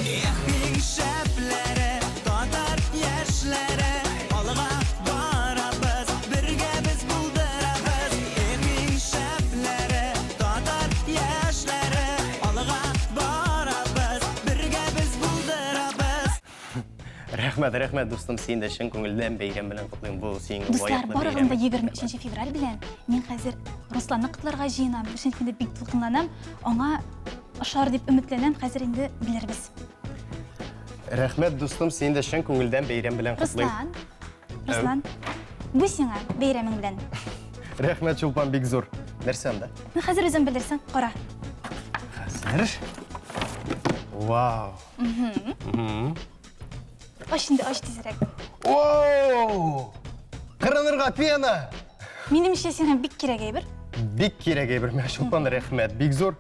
Ehling şəplərə, tatar yaşlərə, alğa barabız, birgə biz buldurabız. Ehling şəplərə, tatar yaşlərə, alğa barabız, birgə biz buldurabız. Рәхмәт, дустым, син дә чын күңелдән бәйрәм белән котлыйм бу сиңа Дуслар, барыгында 23 февраль белән мин хәзер Русланны котларга җыенам. Чөнки бик дулкынланам. Аңа ошар дип өметләнәм. Хәзер инде билербез. Рәхмәт, дустым, син дә чын күңелдән бәйрәм белән котлыйм. Руслан, бу сиңа бәйрәмең белән. Рәхмәт, Чулпан, бик зур. Нәрсә анда? Хәзер үзең белерсең. Кара. Хәзер? Вау. Аш инде, аш тизрәк. Оу! Кырынырга пена. Минемчә сиңа бик кирәк әйбер. Бик кирәк әйбер. Мә, Чулпан, рәхмәт, бик зур.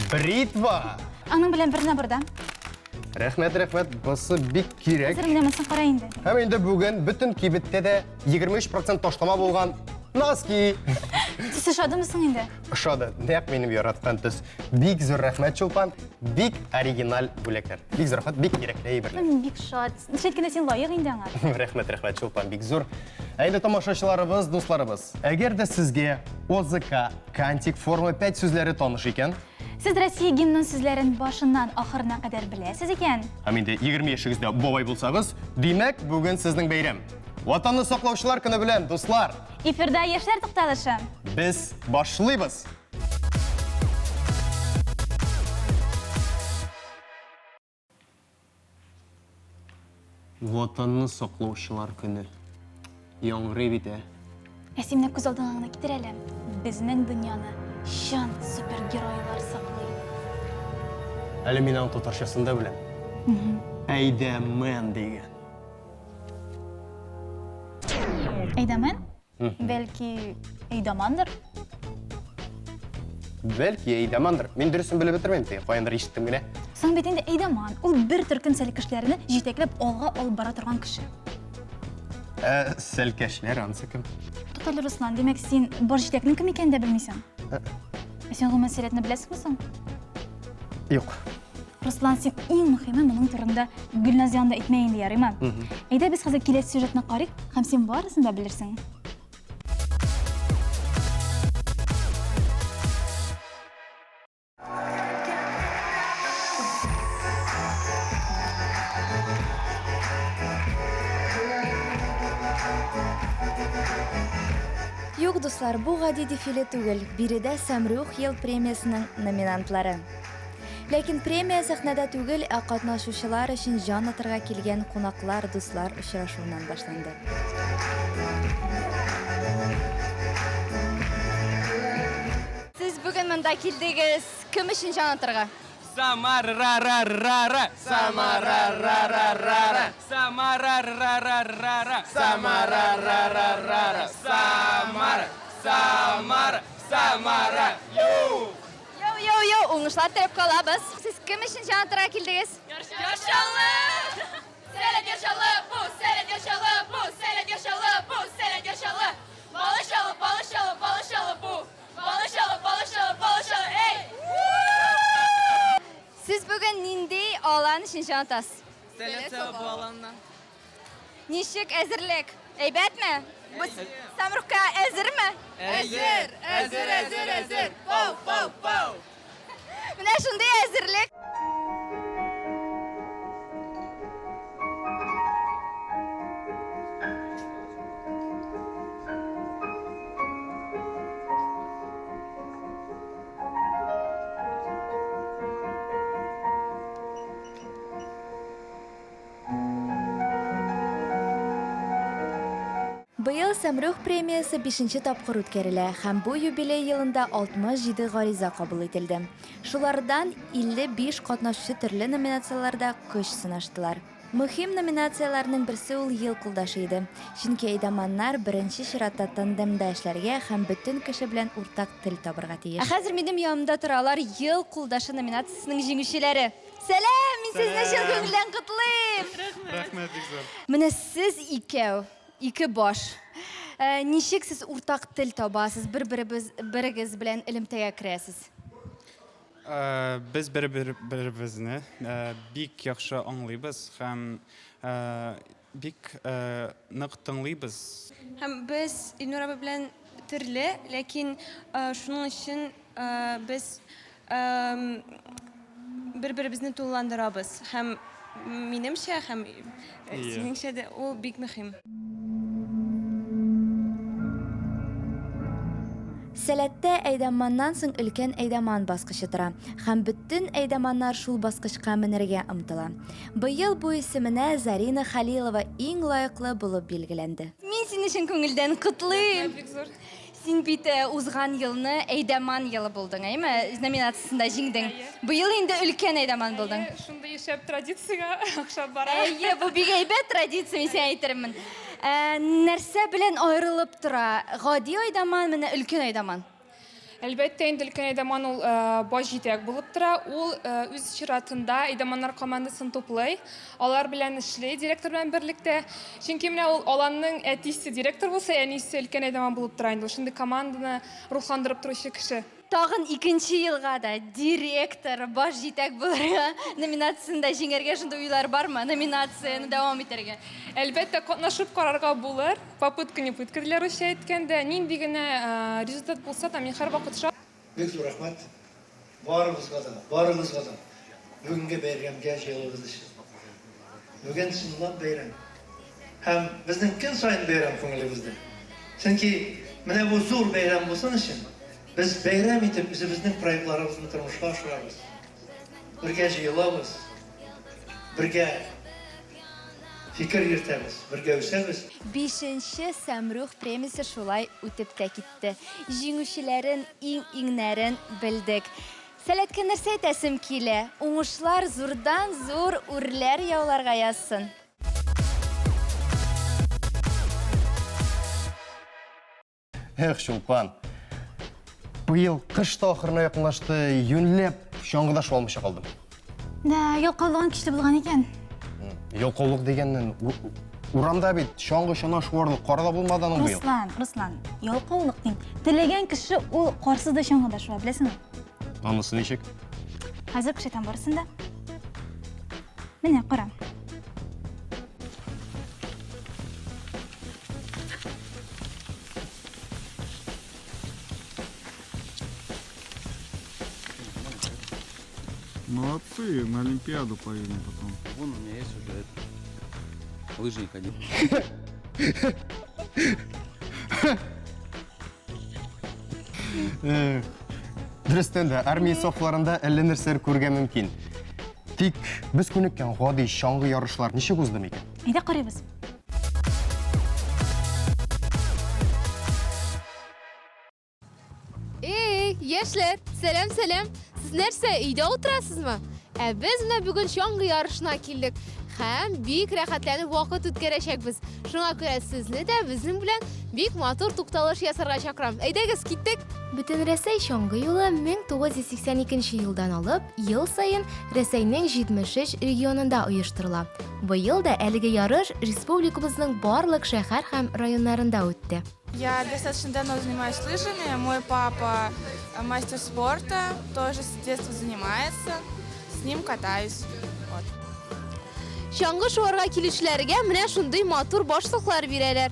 Бритва. Аның белән берне бердә. Рәхмәт, бусы бик кирәк. Хәзер менә син кара инде. Һәм инде бүген бөтен кибеттә дә 23% ташлама булган носки. Сез шадымсың инде? Ошады, нәкъ минем яраткан төс. Бик зур рәхмәт, Чулпан. Бик оригинал бүләкләр. Бик зур рәхмәт, бик кирәкле әйберләр. Бик шат. Ничек син лаек инде аңа. Рәхмәт, Чулпан, бик зур. Әйдә, тамашачыларыбыз, дусларыбыз. Әгәр дә сезгә ОЗК, Кантик, Форма 5 сүзләре таныш икән, Сез Россия гимнын сүзләрен башыннан ахырына кадәр беләсез икән. һәм инде 20 яшегездә бабай булсагыз, димәк, бүген сезнең бәйрәм. Ватанны саклаучылар көне белән, дуслар. Эфирда яшьләр тукталышы. Без башлыйбыз. Ватанны саклаучылар көне. Яңгырый бит, Әсимне күз алдыңа китер әле. Безнең дөньяны шан супергеройлар саклый. Әле мин аның татарчасын да беләм. Әйдәмен дигән. Әйдәмен? Бәлки, әйдамандыр? Бәлки, әйдәмандыр. Мин дөресен белеп бетермәйм, каяндыр ишеттем генә. Соң бит инде әйдаман. Ул бер төркемсәлек кешеләрне җитәкләп алга алып бара торган кеше. Сәлкәшләр анысы кем? Тоталь Руслан, димәк син бар җитәкнең кем икәнен дә белмисең. Син ул мәсьәләне беләсеңме соң? Юк. Руслан, син иң мөһиме моның турында Гөлназ янында әйтмәй инде, ярыймы? Әйдә без хәзер киләсе сюжетны карыйк, һәм син барысын да белерсең. Юк, дуслар, бу гади дефиле түгел. Биредә Сәмрух ел премиясының номинантлары. Ләкин премия сәхнәдә түгел, ә катнашучылар өчен җан атырга килгән кунаклар, дуслар очрашуыннан башланды. Сез бүген монда килдегез. Кем өчен җан атырга? Самара-ра-ра-ра-ра, Самара-ра-ра-ра-ра, Самара-ра-ра-ра-ра, Самара-ра-ра-ра-ра, Самара. Йоу, уңышлар теләп калабыз. Сез кем өчен җан атырга килдегез? Держалы! Сәләт держалы, бу, сәләт держалы, бу, сәләт держалы, бу, сәләт держалы. Балышалы, бу. Балышалы, эй! Сез бүген нинди алан өчен җан атасыз? Сәләт бу аланнан. Ничек әзерлек? Әйбәтме? Бу Сәмрухка әзерме? Әзер! Пау! Менә шундый әзерлек. Быел Сәмрух премиясы 5-нче тапкыр үткәрелә һәм бу юбилей елында 67 гариза кабул ителде. Шулардан 55 катнашучы төрле номинацияларда көч сынаштылар. Мөһим номинацияларның берсе ул ел кулдашы иде. Чөнки әйдәманнар беренче чиратта тандемда эшләргә һәм бөтен кеше белән уртак тел табырга тиеш. Хәзер минем янымда торалар ел кулдашы номинациясының җиңүчеләре. Сәлам, мин сезне чын күңелдән котлыйм. Рәхмәт, бик зур. Менә сез икәү, ике баш. Ничек сез уртак тел табасыз, берегез белән элемтәгә керәсез? Biz bir-birimizni bik yaxşı anlayız hem bik нык тыңлыйбыз. Hem biz İlnur abi bilen türlü, lakin şunun için biz birbirimizni tullandırabız. Hem menimçe hem seninçe de o bik mühim. Сәләттә әйдәманнан соң өлкән әйдәман баскычы тора һәм бөтен әйдәманнар шул баскычка менергә омтыла. Быел бу исеменә Зарина Халилова иң лаеклы булып билгеләнде. Мин сине чын күңелдән котлыйм. Син бит узган елны әйдәман елы булдың, әйме? Номинациясында җиңдең. Быел инде өлкән әйдәман булдың. Шундай яшәп традициягә охшап бара. Әйе, бу бик әйбәт традиция, мин сиңа әйтермен. Нәрсә белән аерылып тора? Гади әйдәман менә өлкән әйдәман. Әлбәттә, инде өлкән әйдәман ул баш җитәк булып тора. Ул үз чиратында әйдәманнар командасын туплый. Алар белән эшли, директор белән берлектә. Чөнки менә ул аланның әтисе директор булса, әнисе өлкән әйдәман булып тора инде. Шундый команданы рухландырып торучы кеше. Тагын икенче елга да директор баш җитәк булырга номинациясында җиңәргә шундый уйлар бармы? Номинацияны дәвам итәргә. Әлбәттә, катнашып карарга булыр. Попытка не пытка диләр русча әйткәндә. Нинди генә результат булса да, мин һәрвакыт Бик зур рәхмәт. Барыгызга да. Бүгенге бәйрәмгә җыелыгыз өчен. Бүген чынлап бәйрәм. Һәм безнең көн сайын бәйрәм күңелебездә. Чөнки менә бу зур бәйрәм булсын өчен biz бәйрәм итеп үзебезнең проектларыбызны тормышка ашырабыз. Бергә җыелабыз. Бергә фикер йөртәбез, бергә үсәбез. 5нче Сәмрух премиясе шулай үтеп тә китте. Җиңүчеләрен, иң-иңнәрен белдек. Сәләткә нәрсә әйтәсем килә? Уңышлар зурдан зур үрләр яуларга язсын. Эх, Чулпан. Быел кыш та ахырына якынлашты, юньләп чаңгыда шуалмыйча калдым. Да, ялкаулыгын көчле булган икән. Ялкаулык дигәннән урамда бит чаңгы чана шуарлык карда булмады аның быел. Руслан, ялкаулык дин. Теләгән кеше ул карсыз да чаңгыда шуа, беләсеңме? Анысы ничек? Хәзер кешетән барсын да. Менә кара. Молодцы, на Олимпиаду поедем потом. Вон у меня есть уже лыжи не ходить. Дөрестән дә армия сафларында әллә нәрсәләр күргә мөмкин. Тик без күнеккән гади чаңгы ярышлар ничек узды микән? Әйдә карыйбыз. Яшьләр, сәлам. Сез нәрсә, өйдә утырасызмы? Без менә бүген чаңгы ярышына килдек. Һәм бик рәхәтләнеп вакыт үткәрәчәкбез. Шуңа күрә сезне дә безнең белән бик матур тукталыш ясарга чакырам. Әйдәгез, киттек. Бөтен Рәсәй чаңгы юлы 1982 елдан алып, ел сайын Рәсәйнең 73 регионында оештырыла. Быел да әлеге ярыш республикабызның барлык шәһәр һәм районнарында үтте. Я достаточно давно занимаюсь лыжами. Мой папа мастер спорта, тоже с детства занимается. С ним катаюсь. Чаңгы шуарга килүчеләргә менә шундый матур башлыклар бирәләр.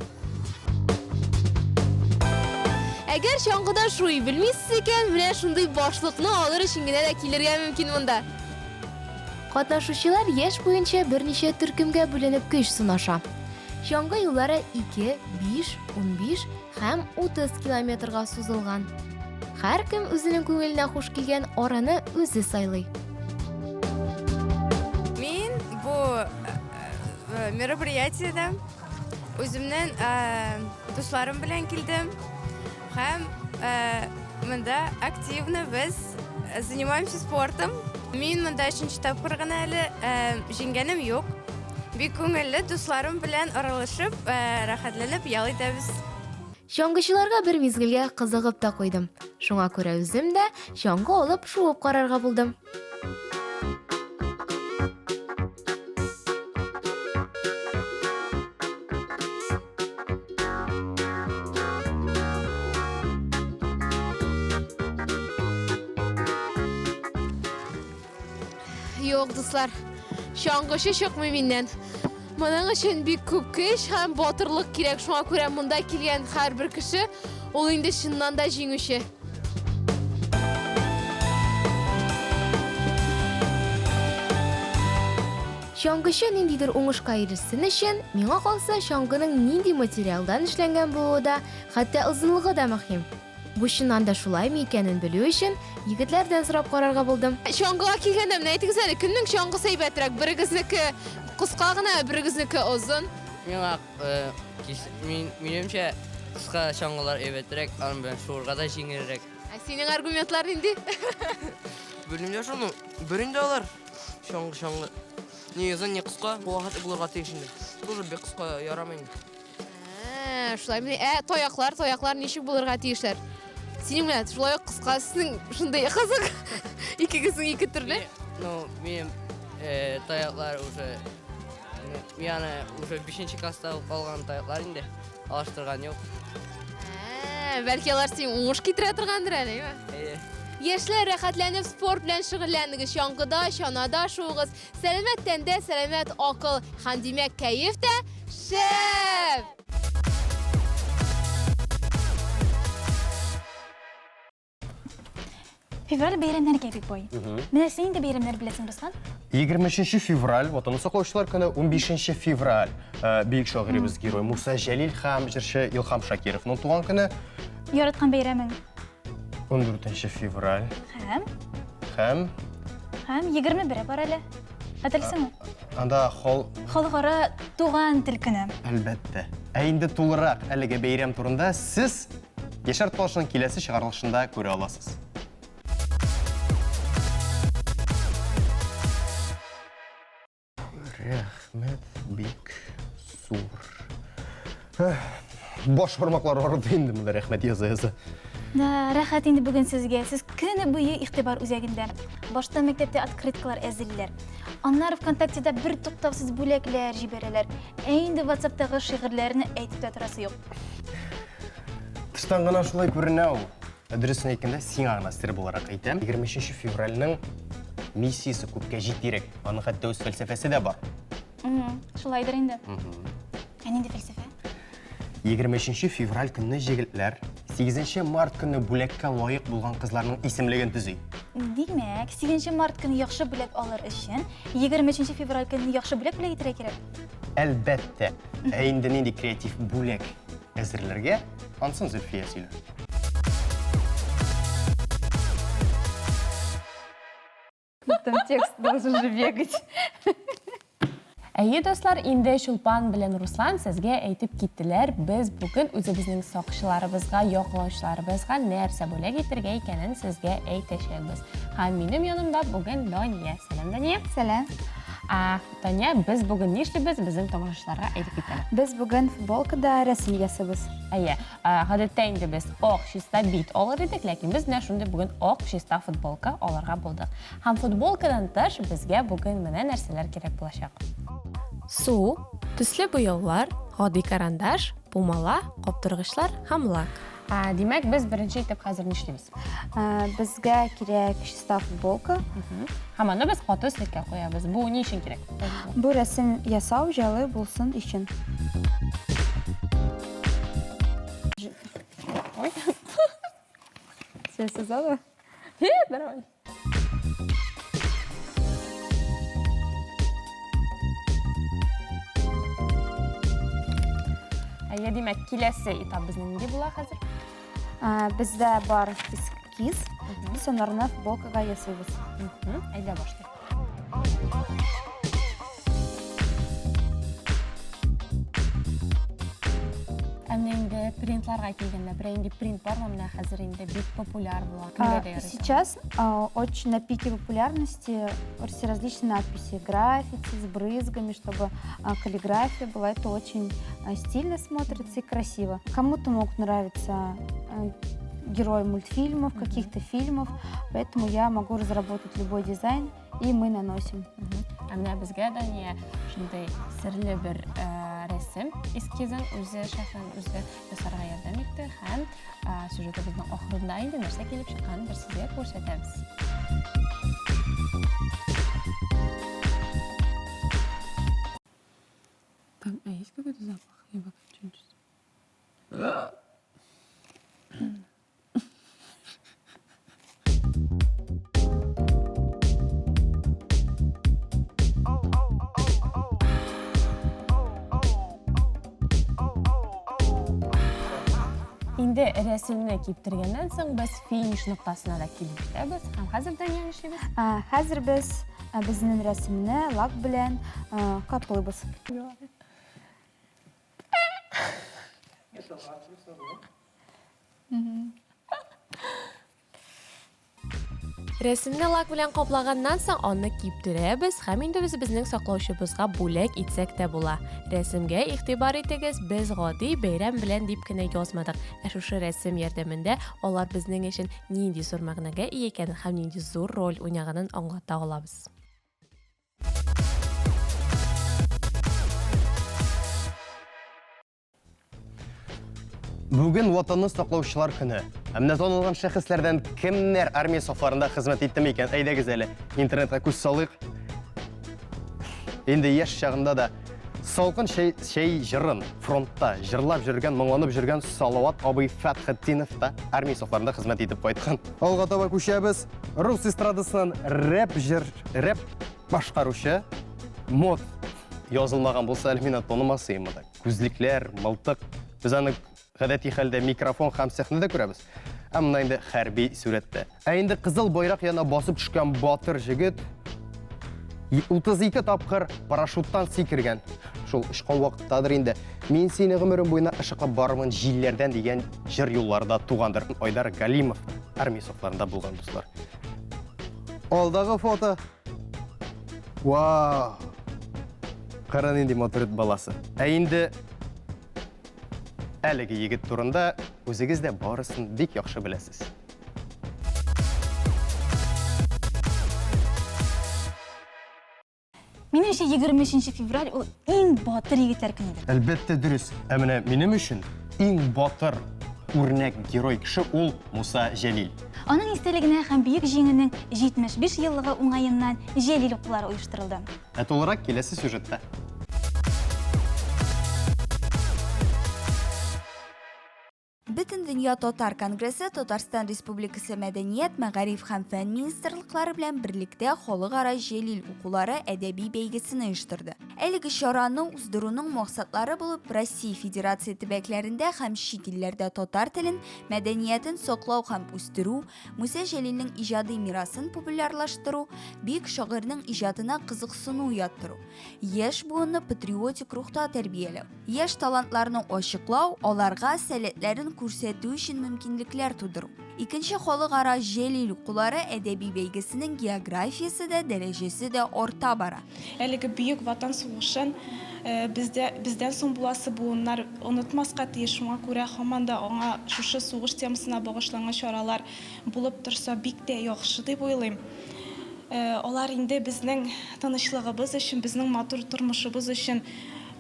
Әгәр чаңгыда шуй белмисез икән, менә шундый башлыкны алыр өчен генә дә килергә мөмкин монда. Катнашучылар яшь буенча берничә төркемгә бүленеп көч сынаша. Чаңгы юллары 2, 5, 15 һәм 30 километрга сузылган. Һәркем үзенең күңеленә хуш килгән араны үзе сайлый. Мин бу мероприятиедә үземнең дусларым белән килдем. Һәм монда активно без занимаемся спортом. Мин монда 3нче тапкыр гына әле җиңгәнем юк. Бик күңелле дусларым белән аралашып, рәхәтләнеп ял итәбез. Чаңгычыларга бер мизгелгә кызыгып та куйдым. Шуңа күрә үзем дә чаңгы алып шуып карарга булдым. Yok dostlar. Şangışı çok müminden. Bunun için bir küp kış hem batırlık gerek. Şuna göre bunda kelgen her bir kişi ol indi şundan da jingüşü. Şangışı nindidir oңышка erişsin için, миңа kalsa şangının nindi materialdan işlengen bu da, hatta uzunluğu da mühim. Bu şundan da şulay mı ikenin biliyor için, yigitlerden sorap kararga buldum. Şangıga kelgende mine aytыңызlar, kimning şangısı heybettirek? Birigizniki qısqa gına, birigizniki uzun. Menimçe kısa şangılar evettirek, anım ben şuurga da jingirerek. Senin argumentlar indi. Bölümde şunu, birinde olur. Şangı. Ne uzun ne kısa, bu vakit bulurga teşindi. Тоже bir kısa yaramayın. Şulay mı? Toyaklar neşik bulurga teyişler. Senin bilen şulay kıska, sizin şunday kızık. İkigizin iki türlü. Benim tayaklar уже yani уже 5. klasta kalgan tayaklar indi. Alıştırgan yok. Belki alar sen oğuş kitire turgandır öyle mi? Yaşlar rahatlanıp spor bilen şugullandıgız. Şangıda, şanada şuğuz. Selametten de selamet akıl. Hem demek keyif de şef. Fevral bayramları gelip boy. Mine senin de bayramları bilesin Ruslan? 23 fevral, Vatan Saqlovchilar kuni 15 fevral. Buyuk shoirimiz Giroy Musa Jalil ham jirshi Ilham Shakirovning tug'an kuni. Yaratgan bayraming? 14 fevral. Ham 21 bor hali. Atalsana. Anda Xalqaro tug'an til kuni. Albatta. Endi to'liq haligi bayram turida siz Yashar Toshning kelasi chiqarilishida ko'ra olasiz. Rahmat bek zo'r. Bosh barmoqlar og'ridi endi bunda rahmat yoza. Rahat endi bugun sizga. Siz kuni bo'yi ig'tibor o'zagida. Boshda maktabda открыткалар әзерләр. Anlar VKontakte'da bir to'xtovsiz bo'laklar jibaralar. Endi WhatsApp'dagi shi'rlarni aytib turasi yo'q. Tishdan gana shulay ko'rina u. Adresini aytganda Sing'ana sir bo'laroq aytam. 23 fevralning missiyasi ko'pga yetirek. Aniq hatto o'z falsafasi da bor. Shulaydir endi. Endi falsafa. 23 fevral kuni yigitlar 8 mart kuni bo'lakka loyiq bo'lgan qizlarning ismligini tuziy. Demak, 8 mart kuni yaxshi bo'lak olar uchun 23 fevral kuni yaxshi bo'lak yetirib kerak. Albatta. Endi nindi kreativ bo'lak asirlarga ansin Zulfiya Sila. Там текст должен же бегать. Әйе достар, инде Шулпан белән Руслан сезгә әйтеп киттеләр. Без бүген үзебезнең сакчыларыбызга, яклаучыларыбызга нәрсә бүләк итәргә икәнен сезгә әйтәчәкбез. Һәм минем янымда бүген Дания. Сәлам, Дания. Сәлам. Дания, без бүген нишлибез? Безнең тамашачыларга әйтеп китәләр. Без бүген футболкада рәсем ясабыз. Әйе, гадәттә инде без ак чиста бит алыр идек, ләкин без менә шундый бүген ак чиста футболка алырга булдык. Һәм футболкадан тыш безгә бүген менә нәрсәләр кирәк булачак. Су, төсле буяулар, гади карандаш, пумала, каптыргычлар һәм лак. Димәк, без беренче итеп хәзер нишлибез? Безгә кирәк чиста футболка. Һәм аны без каты слеккә куябыз. Бу ни өчен кирәк? Бу рәсем ясау җайлы булсын өчен. Ой. Сез сызалы? Нормально. Әйе, димәк, киләсе этап безнең нинди була хәзер? Бездә бар эскиз. Без анарны футболкага ясыйбыз. Әйдә башлыйк. Инде принтларга килгәндә, бер инде принт бармы менә хәзер инде бик популяр була. Сейчас очень на пике популярности все различные надписи, граффити с брызгами, чтобы каллиграфия была. Это очень стильно смотрится и красиво. Кому-то могут нравиться герои мультфильмов, каких-то фильмов, поэтому я могу разработать любой дизайн, и мы наносим. Менә безгә дә не шундый серле бер рәсем эскизен үзе шәхсән үзе ясарга ярдәм итте һәм сюжетыбызның ахырында инде нәрсә килеп чыкканын бер сезгә күрсәтәбез. это запах? Я пока ничего не чувствую. Инде рәсемне киптергәннән соң без финиш ноктасына да килеп җитәбез һәм хәзердән ни эшлибез? Хәзер без безнең рәсемне лак белән каплыйбыз. Рәсемне лак белән каплаганнан соң аны киптерәбез һәм инде безнең саклаучыбызга бүләк итсәк тә була. Рәсемгә игътибар итегез, без гади бәйрәм белән дип кенә язмадык. Ә шушы рәсем ярдәмендә алар безнең өчен нинди зур мәгънәгә ия икәнен һәм нинди зур роль уйнаганын аңлата алабыз. Бүген ватанны саклаучылар көне. Әмнә танылган шәхесләрдән кемнәр армия сафларында хезмәт итте микән? Әйдәгез әле интернетка күз салыйк. Инде яшь чагында да салкын шәй җырын фронтта җырлап жүргән, моңланып жүргән Салават абый Фәтхетдинов та армия сафларында хезмәт итеп кайткан. Алга таба күчәбез. Рус эстрадасыннан рэп башкаручы мод язылмаган булса, мин танымасым да. Күзлекләр, мылтык. Без аны гадәти хәлдә микрофон һәм сәхнәдә күрәбез. Әмма инде хәрби сурәттә. Ә инде кызыл байрак яна басып төшкән батыр җегет 32 тапкыр парашюттан сикергән. Шул ишкан вакыттадыр инде. Мин сине гомерем буена ышыклап бармын җилләрдән дигән җыр юлларда тугандыр. Айдар Галимов армия сафларында булган дуслар. Алдагы фото. Вау! Каран инде моторит баласы. Ә инде әлеге егет турында үзегез дә барысын бик яхшы беләсез. Минемчә 23 февраль ул иң батыр егетләр көнедер. Әлбәттә дөрес. Ә менә минем өчен иң батыр үрнәк герой кеше ул Муса Җәлил. Аның истәлегенә һәм бөек җиңүнең 75 еллыгы уңаеннан Җәлил укулары оештырылды. Ә толырак киләсе сюжетта. Бөтен дөнья татар конгрессы Татарстан Республикасы мәдәният, мәгариф һәм фән министрлыклары белән берлектә халыкара Җәлил укулары әдәби бәйгесен оештырды. Әлеге чараны уздыруның максатлары булып Россия Федерация төбәкләрендә һәм чит илләрдә татар телен, мәдәниятен саклау һәм үстерү, Муса Җәлилнең иҗади мирасын популярлаштыру, бик шагыйрьнең иҗатына кызыксыну уяттыру, яшь буынны патриотик рухта тәрбияләү, яшь талантларны ачыклау, аларга сәләтләрен күрсәтү өчен мөмкинлекләр тудыру. Икенче халыкара Җәлил укулары әдәби бәйгесенең географиясе дә, дәрәҗәсе дә арта бара. Әлеге бөек ватан сугышын бездән соң буласы буыннар онытмаска тиеш. Шуңа күрә һаман да аңа шушы сугыш темасына багышланган чаралар булып торса бик тә яхшы дип уйлыйм. Алар инде безнең тынычлыгыбыз өчен, безнең матур тормышыбыз өчен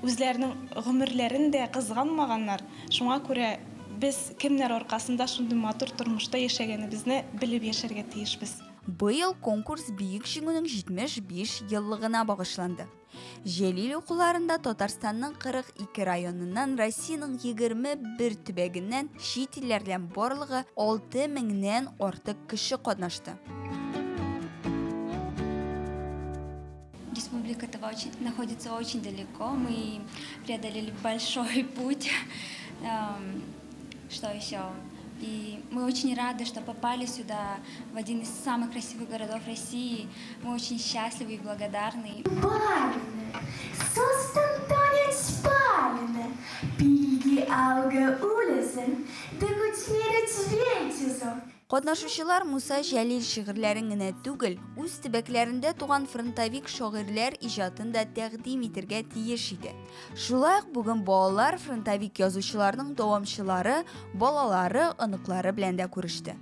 үзләренең гомерләрен дә кызганмаганнар. Шуңа күрә без кемнәр аркасында шундый матур тормышта яшәгәнебезне белеп яшәргә тиешбез. Быел конкурс бөек җиңүнең 75 еллыгына багышланды. Җәлил укуларында Татарстанның 42 районыннан, Россиянең 21 төбәгеннән, чит илләрдән барлыгы 6000-нән артык кеше катнашты. Республика находится очень далеко. Мы преодолели большой путь. Что еще? И мы очень рады, что попали сюда, в один из самых красивых городов России. Мы очень счастливы и благодарны. Катнашучылар Муса Җәлил шигырьләрен генә түгел, үз төбәкләрендә туган фронтовик шагыйрьләр иҗатын да тәкъдим итәргә тиеш иде. Шулай ук бүген балалар фронтовик язучыларның дәвамчылары, балалары, оныклары белән дә күреште.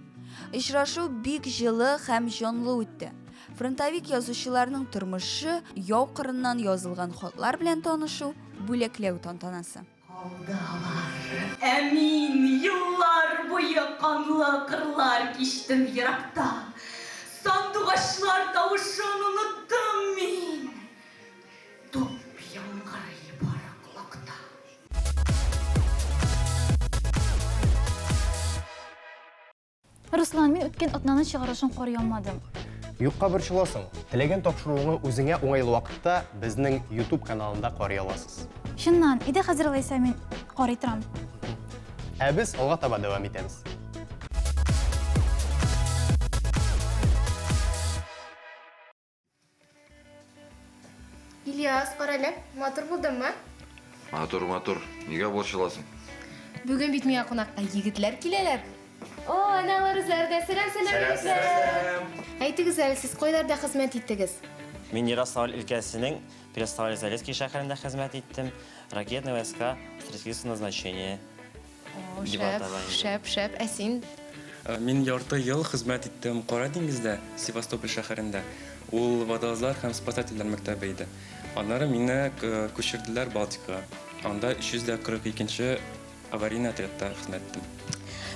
Очрашу бик җылы һәм җанлы үтте. Фронтовик язучыларның тормышы, яу кырыннан язылган хатлар белән танышу, бүләкләү тантанасы. Әмин, yıllar boyu kanlı kırlar geçtim Irak'ta. Sandığaçlar tavuşunu unuttum min. Top yankırı baraklıkta. Руслан, мен өткен атнаның чыгарышын карый алмадым. Юкка борчыласың. Теләгән тапшыруыңны үзеңә уңайлы вакытта безнең YouTube каналында карый аласыз. Шуннан, иде хәзер алайса мен карый торам. Ә без алга таба дәвам итәбез. Ильяс, карале, матур булдыңмы? Матур. Нигә борчыласың? Бүген бит миңа кунакка егетләр киләләр. О, аналар үзләрдә. Сәлам. Әйтегез әле, сез кайларда хезмәт иттегез? Мин Ярославль өлкәсенең Переславль-Залесский шәһәрендә хезмәт иттем. Ракетный войска, стратегическое назначение. О, шәп. Ә син? Мин ярты ел хезмәт иттем Кара диңгездә, Севастополь шәһәрендә. Ул водолазлар һәм спасательләр мәктәбе иде. Аннары мине күчерделәр Балтикага. Анда 342-нче аварийный отрядта хезмәт иттем.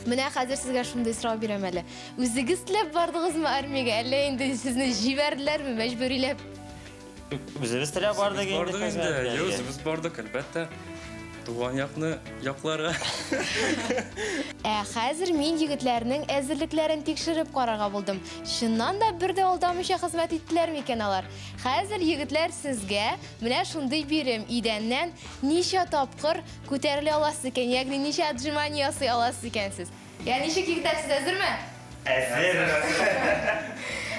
Менә хәзер сезгә шундый сорау бирәм әле. Үзегез теләп бардыгызмы армиягә, әллә инде сезне җибәрделәрме мәҗбүриләп? Үзебез теләп бардык инде хезмәткә. Үзебез бардык, әлбәттә. Туган якны якларга. Хәзер мин егетләрнең әзерлекләрен тикшереп карарга булдым. Чыннан да бер дә алдамыйча хезмәт иттеләр микән алар? Хәзер егетләр сезгә менә шундый бирем идәннән ничә тапкыр күтәрелә аласыз икән, ягъни ничә отжимание ясый аласыз икән сез. Я ничек егетләр, сез әзерме? Әзер.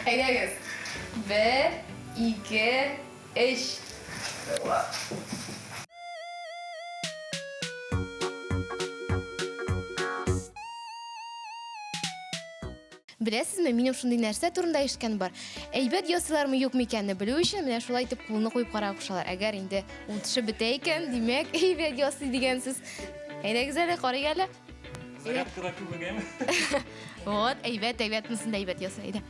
Әйдәгез. 1, 2, 3. Беләсезме, минем шундый нәрсә турында ишеткән бар. Әйбәт ясыйлармы юкмы икәнне белү өчен менә шулай итеп кулны куеп карап кушалар. Әгәр инде ул төшеп бетә икән, димәк, әйбәт ясый дигәнсез. Әйдәгез әле, карыйк әле. Зарядкада күбегәме? Вот, әйбәт, монсын да әйбәт ясый. Әйдә.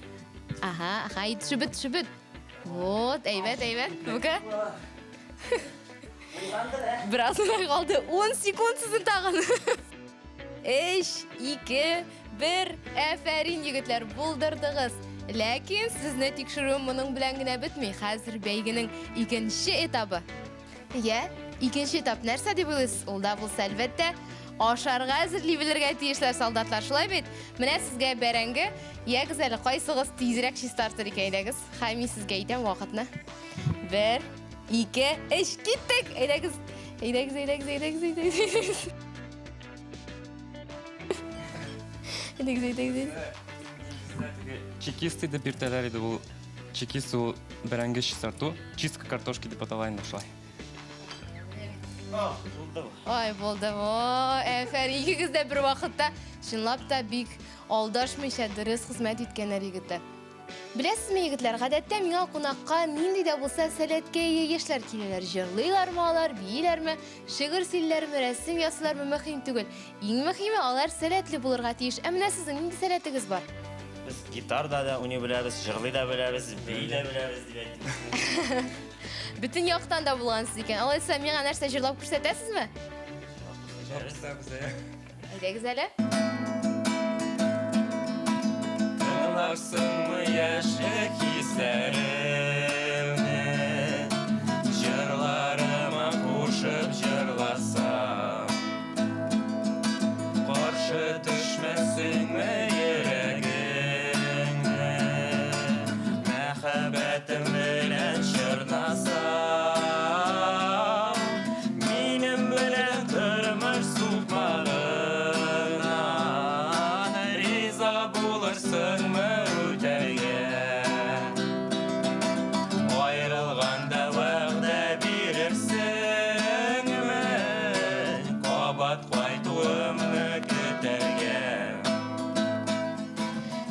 Аха, төшеп бет. Вот, әйбәт. Ну-ка. Бераз калды. 10 секунд сезнең тагын. 3, 2, 1, әфәрин егетләр, булдырдыгыз. Ләкин сезне тикшерү моның белән генә бетми. Хәзер бәйгенең икенче этабы. Икенче этап нәрсә дип уйлыйсыз? Ул да булса әлбәттә ашарга әзерли белергә тиешләр солдатлар, шулай бит? Менә сезгә бәрәңге, ягез әле кайсыгыз тизрәк чистартыр икән, һәм мин сезгә әйтәм вакытны. 1, 2, 3, киттек. Әйдәгез. Чекисты дип биртәләр иде ул. Чекист ул бәрәңге чистарту, чистка картошки дип аталган шулай. Ой, булды. Әфәрин, икегез дә бер вакытта чынлап та бик алдашмыйча дөрес хезмәт иткәннәр егетләр. Беләсезме, егетләр, гадәттә миңа кунакка нинди дә булса сәләткә яшьләр киләләр. Җырлыйлармы алар, бийләрме, шигырь сөйләрме, рәсем ясыйлармы мөһим түгел. Иң мөһиме алар сәләтле булырга тиеш. Ә менә сезнең нинди сәләтегез бар? Без гитарда да уйный беләбез, җырлый да беләбез, бей дә беләбез дип әйтим. Бүтән яктан да булгансыз икән. Алайса миңа нәрсә җырлап күрсәтәсезме? Әйдәгез әле. Тыңларсыңмы яшьлек хисләремне, җырларыма кушып җырласам, каршы төшмәсеңме йөрәгеңне, мәхәббәтем белән җырласам, минем белән тормыш сукмагыннан риза булырсыңмы үтәргә, аерылганда вәгъдә бирерсеңме, кабат кайтуымны көтәргә.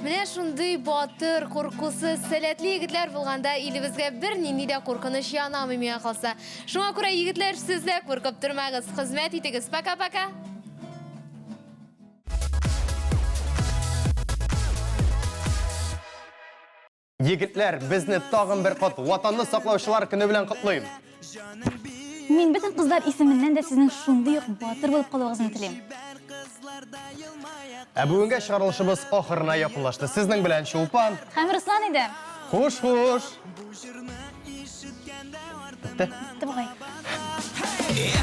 Менә шундый батыр, куркусыз, сәләтле егетләр булганда илебезгә бер нинди дә куркыныч янамый миңа калса. Шуңа күрә егетләр, сез дә куркып тормагыз, хезмәт итегез. Пока-пока. Егетләр, безне тагын бер кат ватанны саклаучылар көне белән котлыйм. Мин бөтен кызлар исеменнән дә сезнең шундый ук батыр булып калуыгызны телим. Ә бүгенге чыгарылышыбыз ахырына якынлашты. Сезнең белән Чулпан. Һәм Руслан иде. Хуш. Табай. Эх,